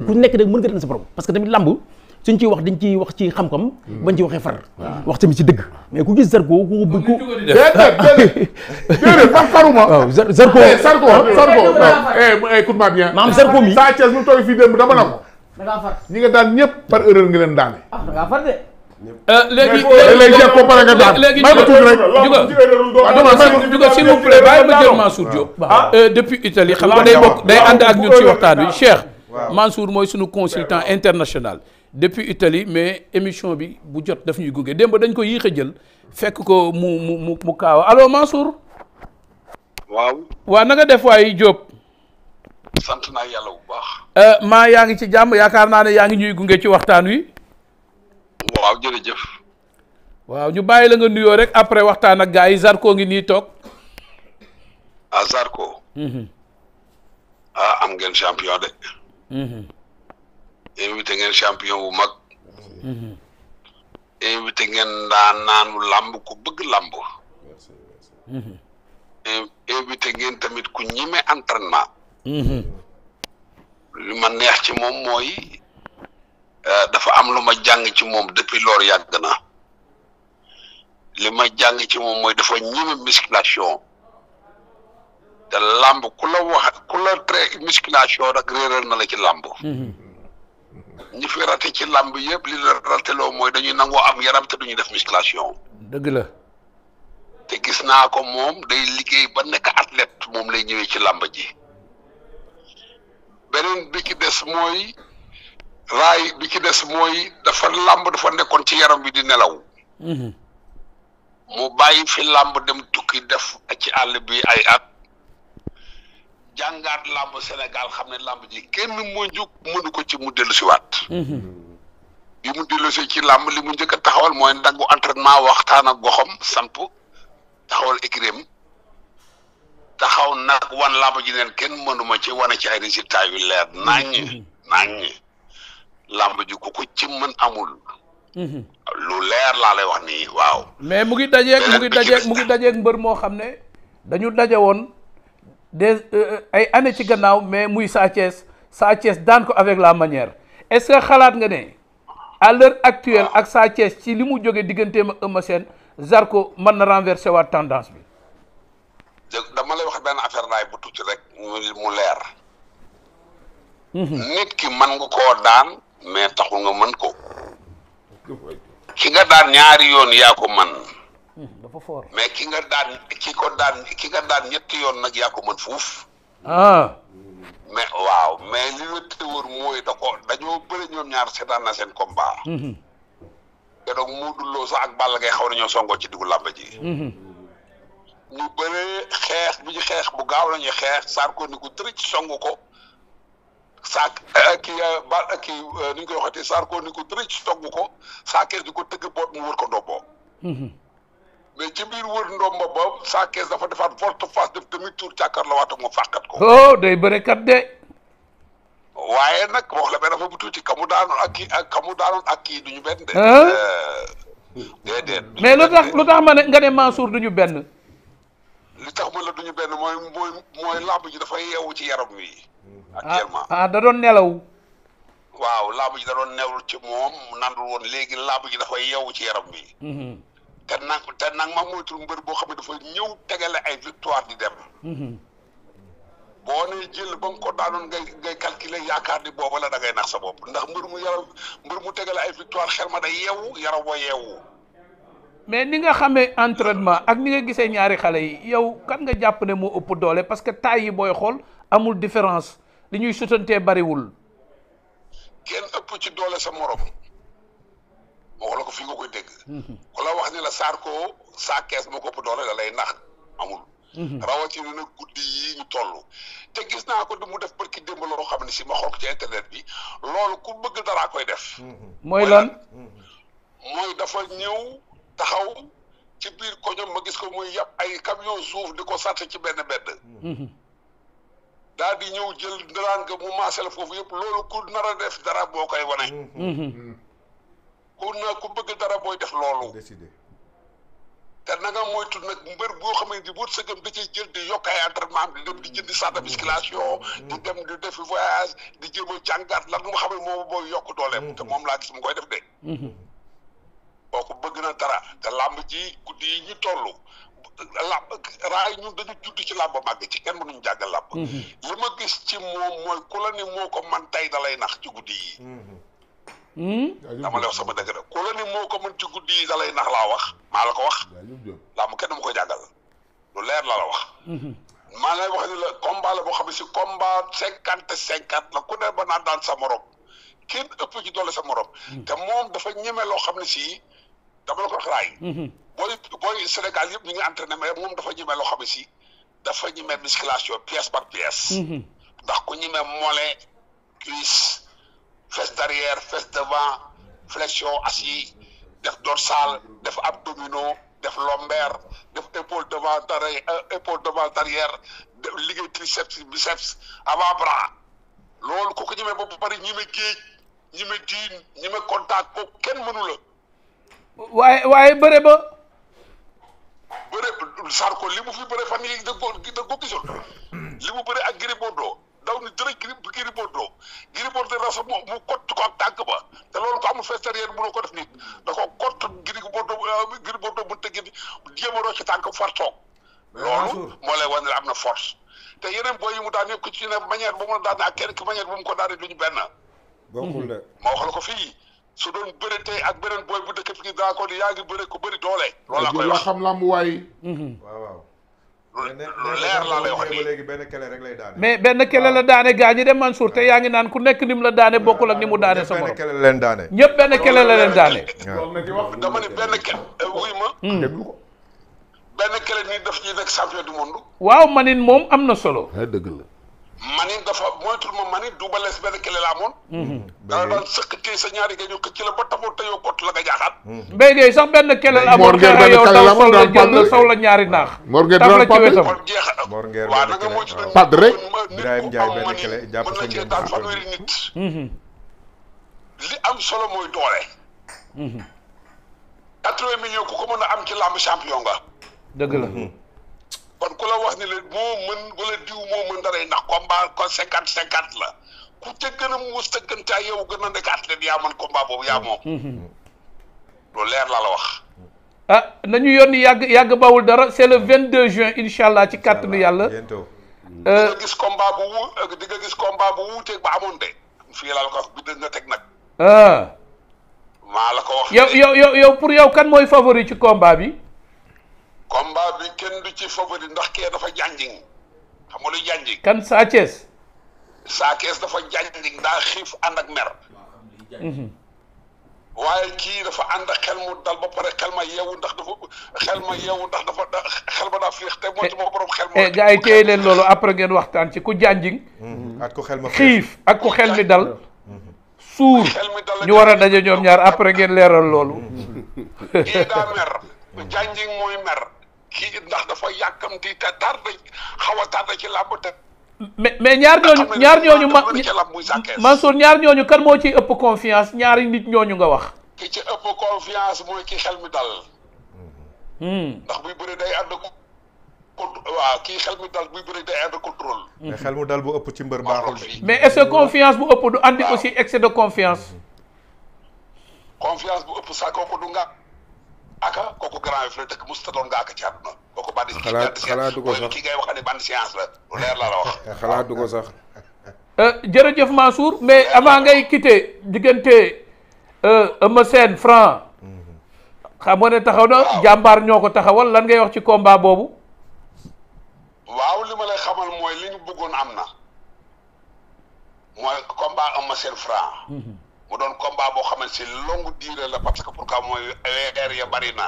ku nekk nag mën nga daan sa borom parce que tamit lamb suñ ciy wax dañ ciy wax ci xam-xam bañ ci waxee far wax tamit ci dëgg mais ku gis Zarko ku bëgg ko déedéet man faruma waaw Zarko écoute-moi bien maam Zarko mi Sa Thiès mu toog fii démb dama na ko da ngaa far ñi nga daan ñëpp par erreur nga leen daane da ngaa far de léegi jeex ko pare nga daan léegi may ma tuuti rek Juga s'il vous plaît bàyyi ma jël Mansour Diop depuis Italie xam nga day bokk day ànd ak ñun ci waxtaan wi Cheikh Mansour mooy suñu consultant international depuis Italie mais émission bi bu jot daf ñuy gunge démb dañ ko yéex a jël fekk ko mu kaawa allo Mansour waaw na nga def waay Diop sant naa yàlla bu baax maa yaa ngi ci jàmm yaakaar naa ne yaa ngi ñuy gunge ci waxtaan wi waaw jërëjëf waaw ñu bàyyi la nga nuyoo rek après waxtaan ak gars yi Zarko ngi nii toog Zarko am ngeen champion de invité ngeen champion bu mag invité ngeen naanu làmb ku bëgg làmb invité ngeen tamit ku ñime entraînement li ma neex ci moom mooy dafa am lu ma jàng ci moom depuis loolu yàgg na li ma jàng ci moom mooy dafa ñime musculation te làmb ku la wax ku la trait musculation rek réeral na la ci làmb ñi fi raté ci làmb yëpp li la rateloo mooy dañuy nangoo am yaram te duñu def musculation dëgg la te gis naa ko moom day liggéey ba nekk athlète moom lay ñëwee ci làmb ji beneen bi ki des mooy raay bi ci des mooy dafa làmb dafa nekkoon ci yaram bi di nelaw mu bàyyi fi làmb dem tukki def ci àll bi ay at jàngaat làmb Sénégal xam ne làmb ji kenn moo jóg mënu ko ci mu dellu si waat bi mu dellu si ci làmb li mu njëkk a taxawal mooy ndaggu entraînement waxtaan ak goxam samp taxawal écurie taxaw nag wan làmb ji neen kenn mënuma ci wane ci ay résultats yu leer naññ làmb ji ku ko ci mën amul lu leer laa lay wax nii waaw mais mu ngi dajeeg mbër moo xam ne dañu daje woon des ay années ci gannaaw mais muy Sa Thiès daan ko avec la manière est-ce que xalaat nga ne à l'heure actuelle ak Sa Thiès ci li mu jógee digganteem ak Eumeu Sène Zarko mën na renverser waat tendance bi dama lay wax benn affaire naay bu tuuti rek mu leer nit ki mën nga koo daan mais taxul nga mën ko ki nga daan ñaari yoon yaa ko man dafa fort mais ki nga daan ñetti yoon nag yaa ko mën fuuf mais waaw mais li la tëwër mooy dañoo bëri ñoom ñaar seetaan na seen combat te donc Modou Lo sax ak Balla Gaye xaw nañoo songoo ci diggu làmb ji ñu bëree xeex bi ñu xeex bu gaaw la ñuy xeex Zarko ni ko tërëj songu ko ni ñu koy waxatee Zarko ni ko tërëj songu ko Sa Thiès di ko tëgg boot mu wër ko ndomboo mais ci biir wër ndombo ba Sa Thiès dafa defaat volte-face def demi-tour càkkar la waata mu fàqat ko day bëre kat de waaye nag wax la benn dafa bu tuuti kamu daanoon ak kii duñu benn de déedéet mais lu tax ma ne nga ne Mansour duñu benn li tax ma la duñu benn mooy làmb ji dafay yeewu ci yaram wi actuellement da doon nelaw waaw làmb ji da doon newul ci moom nandul woon léegi làmb ji dafay yeewu ci yaram wi te nag ma moytul mbër boo xam ne dafa ñëw tegale ay victoire di dem boo nee jël ba nga ko daanoon ngay calculer yaakaar ni booba la da ngay nax sa bopp ndax mbër mu tegale ay victoire xel ma day yeewu yaram wa yeewu mais ni nga xamee entraînement ak ni nga gisee ñaari xale yi yow kan nga jàpp ne moo ëpp doole parce que taille yi booy xool amul différence li ñuy sutantee bariwul kenn ëpp ci doole sa morom wax la ko fi nga koy dégg ku la wax ne la Zarko Sa Thiès moo ko ëpp doole da lay nax amul rawatina nag guddi yi ñu toll te gis naa ko du mu def barki démb loo xam ne si ma xool ko ci internet bi loolu ku bëgg daraa koy def mooy lan mooy dafa ñëw taxaw ci biir koñom ma gis ko muy yàpp ay camion suuf di ko sàtt ci benn bedd daal di ñëw jël ndaraan nga mu maasale foofu yëpp loolu ku nar a def dara boo koy wane ku bëgg dara booy def loolu te na nga moytu nag mbër boo xam ne bu sëgam da ciy jël di yokk ay entraînement di dem di jëndi salle de musculation di dem di defi voyage di jéem a jàngaat lan nga xam ne moom mooy yokk dooleem te moom laa gis mu koy def de kooku bëgg na dara te làmb ji guddi yi ñu toll làmb raay ñun dañu judd ci làmb màgg ci kenn mënuñu jàggal làmb li ma gis ci moom mooy ku la ni moo ko man tey da lay nax ci guddi yi dama lay wax sama dëgg rek ku la ni moo ko mën ci guddi yi da lay nax laa wax maa la ko wax làmb kenn mu ko jàngal lu leer la wax maa lay wax ni la combat la boo xam ne si combat 50-50 la ku ne ba naa daan sa morom kenn ëpp ci doole sa morom te moom dafa ñeme loo xam ne si dama la ko wax raay booy Sénégal yëpp ñu ngi entraîné mais moom dafa ñeme loo xam ne si dafa ñeme musculation pièce par pièce ndax ku ñeme mollet cuisse fesse derrière fesse devant flexion assis def dorsal def abdominaux def lombaire def épaule devant derrière def liggéey triceps biceps avant bras loolu ku ko ñeme ba pare ñeme géej ñeme diin ñeme contact ko kenn mënu la waaye bëre ba bëre Sarko li mu fi bëre fan yi da ko gisul li mu bëre ak Gris Bordeaux daw ni dërëj Gris Bordeaux na sax mu kott ko ak tànk ba te loolu ko amul fesse derrière mënoo ko def nit da ko kott Gris Bordeaux bu tëgg jéem a rocc tànk far toog loolu moo lay wane ne am na force te yeneen booy yi mu daan yëpp ku ci ne manière bu mu daan ak kenn ki manière bu mu ko daanee duñu benn bokkul de ma wax la ko fii su doon bëre tey ak beneen booy bu dëkk fi daa ko di yaa ngi bëre ko bëri doole loolu laa koy wax xam lamb waay waaw lu leer laa lay wax nii léegi benn kele rek lay daane mais benn kele la daane gaa ñi de Mansour te yaa ngi naan ku nekk ni mu la daane bokkul ak ni mu daane sa morom benn kele la leen daane ñëpp benn kele la leen daane dama ne benn kele wuy ma déglu ko benn kele nii daf ci nekk champion du monde waaw manin moom am na solo dëgg la manin dafa moytul ma manin Double Less benn kele la amoon dana daan sëkk tey sa ñaari gañu ko ci la ba taxaw te yow kott la nga jaaxaat mbéygee sax benn kele la amoon xeera yow daw saw la jël la saw la ñaari naax Mor Ngeen taf la ci daan wetam kon jeex Mor Ngeen waaw benn na nga kele, moytu waaw. Padd rek Birahim Ndiaye benn kele jàpp mën sa na cee ngeen daan baax. fanweeri nit li am solo mooy doole 80 millions ku ko mën a am ci làmb champion nga dëgg la kon ku la wax ni la moo mën wala diw moo mën daray ndax combat ko 50-50 la ku ca gën a muus te gën caa yow gën a nekk athlète yaa mën combat boobu yaa moom loolu leer laa la wax ah nañu yónni yàgg bawul dara c'est le 22 juin incha allah ci kàttanu yàlla bientôt di nga gis combat bu wuuteeg ba amoon de fii laa la ko wax bi dëgg nga teg nag maa la ko wax yow pour yow kan mooy favori ci combat bi combat bi kenn du ci favori ndax kee dafa janjing xam nga luy janjing kan Sa Thiès Sa Thiès dafa janjing daa xiif ànd ak mer waaye kii dafa ànd ak xel mu dal ba pare xel ma yeewu ndax dafa xel ma daa féex te mooy ma borom xel ma gars yi téye leen loolu après ngeen waxtaan ci ku janjing at ko xel ma xiif ak ku xel mi dal suur xel mi dal ñu war a daje ñoom ñaar après ngeen leeral loolu kii daa mer janjing mooy mer kii ndax dafa yàkkamti te tardé xaw a tardé ci làmb te mais ñaar ñooñu Mansour ñaar ñooñu kan moo ciy ëpp confiance ñaari nit ñooñu nga wax ki ci ëpp confiance mooy ki xel mi dal ndax buy bëri day ànd ko waaw kii xel mi dal buy bëri day ànd contrôle mais xel mu dal bu ëpp ci mbër baaxul de. mais est-ce que confiance bu ëpp du andi aussi excès de confiance confiance bu ëpp sax kooku du nga aka kooku grand yi fi la dëkk musta doon nga aka ci àdduna kooku bandi xalaatu ko sax kii ngay wax ne bandi science la lu leer la wax xalaatu ko sax jërëjëf Mansour mais avant ngay quitter diggante Eumeu Sène Franc xam nga ne taxaw na jàmbaar ñoo ko taxawal lan ngay wax ci combat boobu waaw li ma lay xamal mooy li ñu bëggoon am na mooy combat Eumeu Sène Franc mu doon combat boo xamante si longue durée la parce que pourquoi mooy weer ya bari na